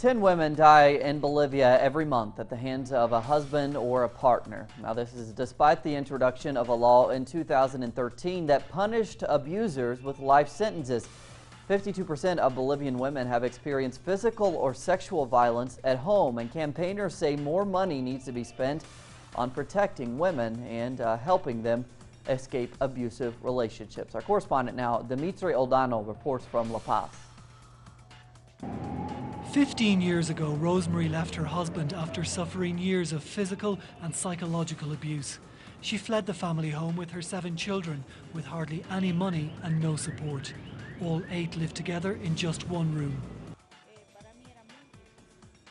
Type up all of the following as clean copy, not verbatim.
10 women die in Bolivia every month at the hands of a husband or a partner. Now, this is despite the introduction of a law in 2013 that punished abusers with life sentences. 52% of Bolivian women have experienced physical or sexual violence at home, and campaigners say more money needs to be spent on protecting women and helping them escape abusive relationships. Our correspondent now, Dimitri Oldano, reports from La Paz. 15 years ago, Rosemary left her husband after suffering years of physical and psychological abuse. She fled the family home with her 7 children, with hardly any money and no support. All 8 lived together in just one room.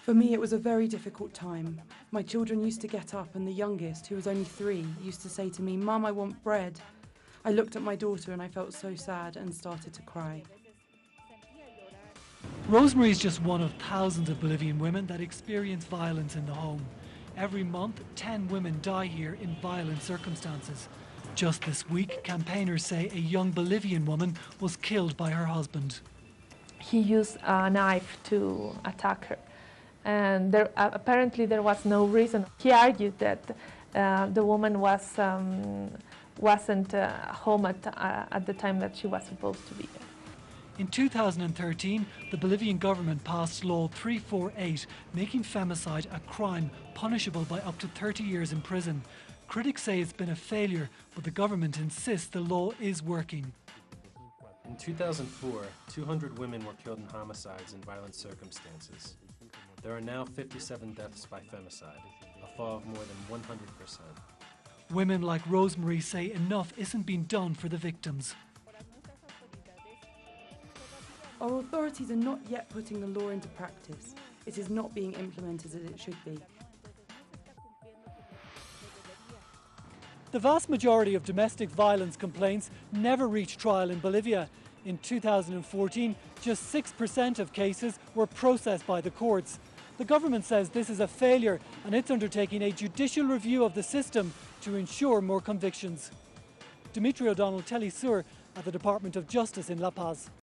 For me, it was a very difficult time. My children used to get up, and the youngest, who was only 3, used to say to me, "Mum, I want bread." I looked at my daughter and I felt so sad and started to cry. Rosemary is just one of thousands of Bolivian women that experience violence in the home. Every month, 10 women die here in violent circumstances. Just this week, campaigners say a young Bolivian woman was killed by her husband. He used a knife to attack her, and apparently there was no reason. He argued that the woman wasn't home at the time that she was supposed to be there. In 2013, the Bolivian government passed Law 348, making femicide a crime punishable by up to 30 years in prison. Critics say it's been a failure, but the government insists the law is working. In 2004, 200 women were killed in homicides in violent circumstances. There are now 57 deaths by femicide, a fall of more than 100%. Women like Rosemary say enough isn't being done for the victims. Our authorities are not yet putting the law into practice. It is not being implemented as it should be. The vast majority of domestic violence complaints never reach trial in Bolivia. In 2014, just 6% of cases were processed by the courts. The government says this is a failure, and it's undertaking a judicial review of the system to ensure more convictions. Dimitri O'Donnell, Telesur, at the Department of Justice in La Paz.